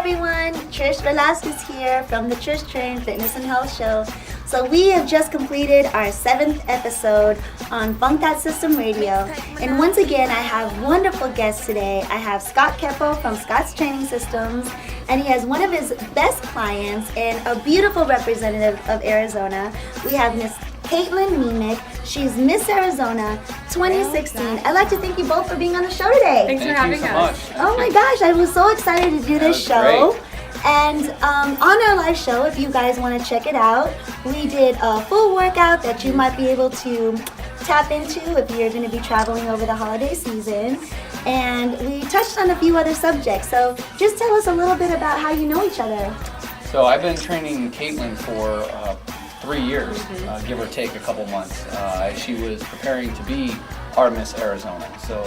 everyone, Trish Velasquez here from the Trish Train Fitness and Health Show. So we have just completed our 7th episode on Funk That System Radio. And once again, I have wonderful guests today. I have Scott Keppel from Scott's Training Systems, and he has one of his best clients and a beautiful representative of Arizona. We have Miss Katelyn Niemiec. She's Miss Arizona 2016. I'd like to thank you both for being on the show today. Thanks for having us. Oh my gosh, I was so excited to do this show. Great. And on our live show, if you guys want to check it out, we did a full workout that you might be able to tap into if you're going to be traveling over the holiday season. And we touched on a few other subjects. So just tell us a little bit about how you know each other. So I've been training Katelyn for 3 years, give or take a couple months. She was preparing to be our Miss Arizona. So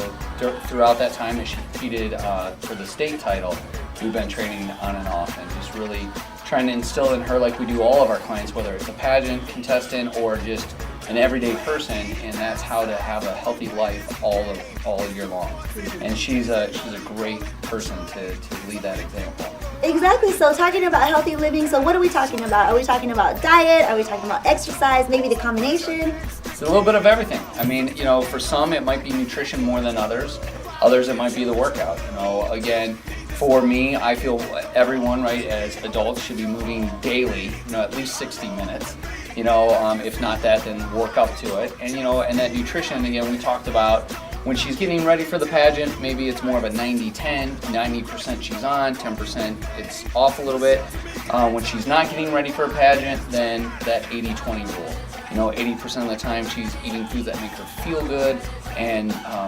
throughout that time as she competed for the state title, we've been training on and off and just really trying to instill in her, like we do all of our clients, whether it's a pageant contestant or just an everyday person, and that's how to have a healthy life all year long. And she's a great person to lead that example. Exactly. So talking about healthy living, so what are we talking about? Are we talking about diet? Are we talking about exercise? Maybe the combination? It's a little bit of everything. I mean, for some it might be nutrition more than others. Others it might be the workout. Again, for me, I feel everyone, right, as adults should be moving daily, at least 60 minutes. If not that, then work up to it. And and that nutrition, again, we talked about when she's getting ready for the pageant, maybe it's more of a 90-10, 90% she's on, 10% it's off a little bit. When she's not getting ready for a pageant, then that 80-20 rule. 80% of the time she's eating foods that make her feel good and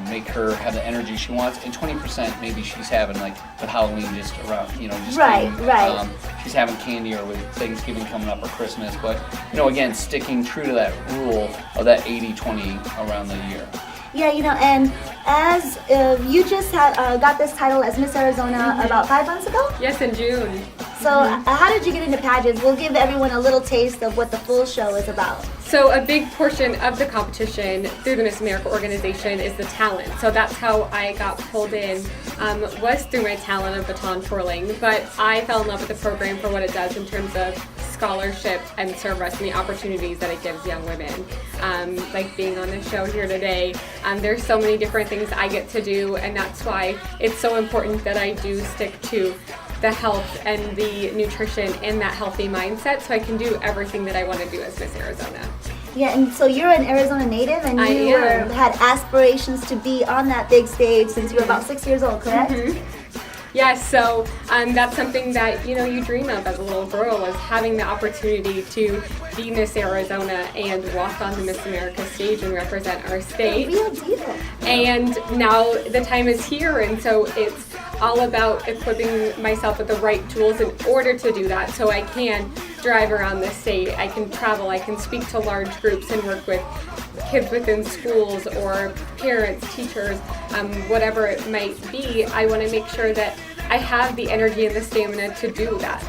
make her have the energy she wants, and 20% maybe she's having, like with Halloween, just around, just right. She's having candy, or with Thanksgiving coming up or Christmas. But again, sticking true to that rule of that 80-20 around the year. Yeah, and as you just got this title as Miss Arizona about 5 months ago? Yes, in June. So how did you get into pageants? We'll give everyone a little taste of what the full show is about. So a big portion of the competition through the Miss America organization is the talent. So that's how I got pulled in, was through my talent of baton twirling. But I fell in love with the program for what it does in terms of scholarship and service and the opportunities that it gives young women. Like being on the show here today, there's so many different things I get to do, and that's why it's so important that I do stick to the health and the nutrition and that healthy mindset so I can do everything that I want to do as Miss Arizona. Yeah, and so you're an Arizona native, and you had aspirations to be on that big stage since you were about 6 years old, correct? Yes, so that's something that you dream of as a little girl, was having the opportunity to be Miss Arizona and walk on the Miss America stage and represent our state. Real deal. And now the time is here, and so it's all about equipping myself with the right tools in order to do that, so I can drive around the state, I can travel, I can speak to large groups and work with kids within schools or parents, teachers, whatever it might be. I want to make sure that I have the energy and the stamina to do that.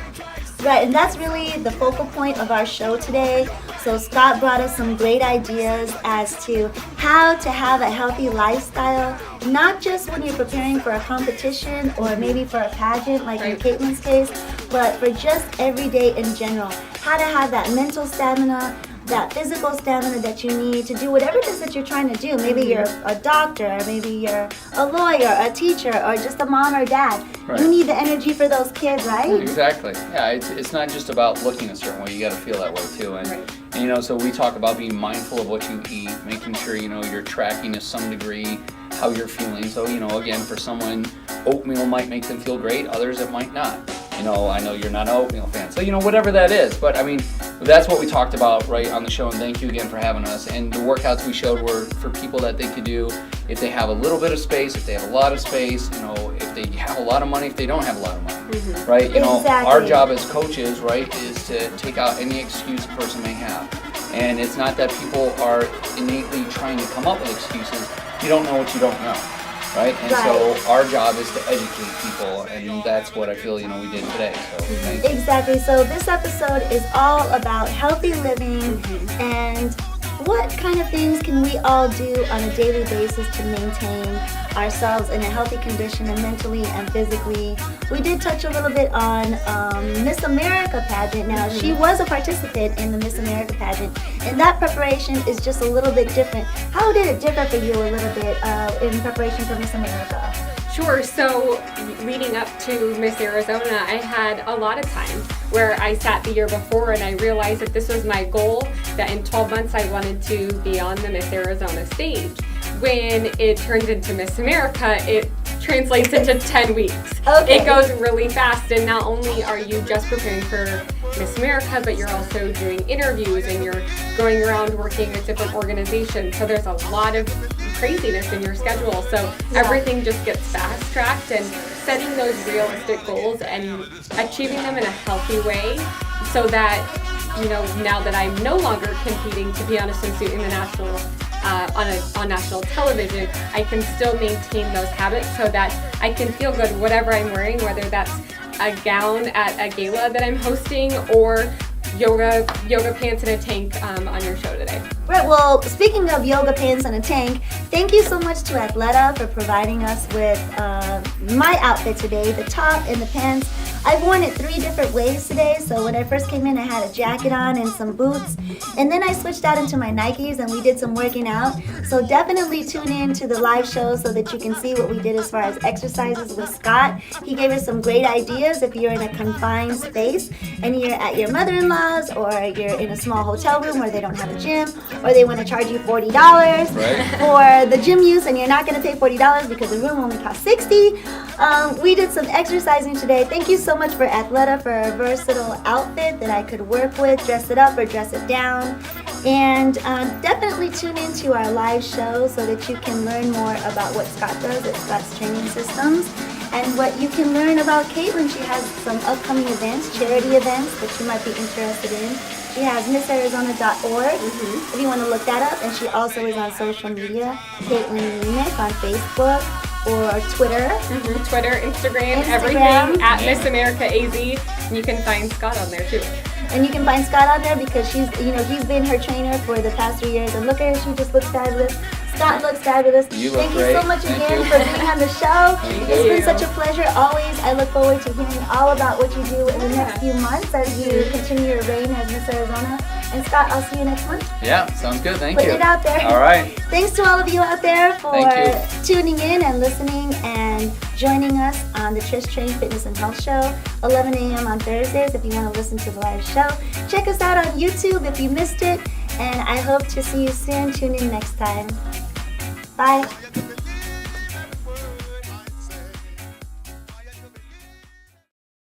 Right, and that's really the focal point of our show today. So Scott brought us some great ideas as to how to have a healthy lifestyle, not just when you're preparing for a competition or maybe for a pageant like in Katelyn's case, but for just every day in general. How to have that mental stamina, that physical stamina that you need to do whatever it is that you're trying to do. Maybe you're a doctor, maybe you're a lawyer, a teacher, or just a mom or dad. Right. You need the energy for those kids, right? Exactly. Yeah, it's not just about looking a certain way. You got to feel that way too. And so we talk about being mindful of what you eat, making sure you're tracking to some degree how you're feeling. So again, for someone, oatmeal might make them feel great. Others, it might not. I know you're not an oatmeal fan, so whatever that is. But I mean, that's what we talked about right on the show, and thank you again for having us. And the workouts we showed were for people that they could do if they have a little bit of space, if they have a lot of space, if they have a lot of money, if they don't have a lot of money, right? Exactly. Our job as coaches, right, is to take out any excuse a person may have. And it's not that people are innately trying to come up with excuses. You don't know what you don't know. Right? And so our job is to educate people, and that's what I feel, we did today. So thank you. Exactly. So this episode is all about healthy living, and what kind of things can we all do on a daily basis to maintain ourselves in a healthy condition and mentally and physically. We did touch a little bit on Miss America pageant. Now, she was a participant in the Miss America pageant, and that preparation is just a little bit different. How did it differ for you a little bit in preparation for Miss America? Sure. So leading up to Miss Arizona, I had a lot of time where I sat the year before and I realized that this was my goal, that in 12 months I wanted to be on the Miss Arizona stage. When it turns into Miss America, it translates into 10 weeks. Okay. It goes really fast, and not only are you just preparing for Miss America, but you're also doing interviews and you're going around working with different organizations. So there's a lot of craziness in your schedule. So everything just gets fast-tracked, and setting those realistic goals and achieving them in a healthy way so that, you know, now that I'm no longer competing to be on a swimsuit in the national on national television, I can still maintain those habits so that I can feel good whatever I'm wearing, whether that's a gown at a gala that I'm hosting or yoga pants and a tank on your show today. Right, well, speaking of yoga pants and a tank, thank you so much to Athleta for providing us with my outfit today, the top and the pants. I've worn it 3 different ways today. So when I first came in, I had a jacket on and some boots. And then I switched out into my Nikes and we did some working out. So definitely tune in to the live show so that you can see what we did as far as exercises with Scott. He gave us some great ideas if you're in a confined space and you're at your mother-in-law's, or you're in a small hotel room where they don't have a gym, or they want to charge you $40 for the gym use and you're not going to pay $40 because the room only costs $60. We did some exercising today. Thank you so much for Athleta for a versatile outfit that I could work with, dress it up or dress it down. And definitely tune into our live show so that you can learn more about what Scott does at Scott's Training Systems and what you can learn about Katelyn. She has some upcoming events, charity events that you might be interested in. She has missarizona.org if you want to look that up. And she also is on social media, Katelyn Niemiec on Facebook or Twitter. Twitter, Instagram, everything at Miss America AZ. And you can find Scott on there too. And you can find Scott on there because he's been her trainer for the past 3 years. And look at her, she just looks fabulous. Scott looks fabulous. You look Thank great. you so much again for being on the show. It's been such a pleasure always. I look forward to hearing all about what you do in the next few months as you continue your reign as Miss Arizona. And Scott, I'll see you next month. Yeah, sounds good. Thank you. Putting it out there. All right. Thanks to all of you out there for Thank tuning in and listening and joining us on the Trish Train Fitness and Health Show, 11 a.m. on Thursdays if you want to listen to the live show. Check us out on YouTube if you missed it, and I hope to see you soon. Tune in next time. Bye.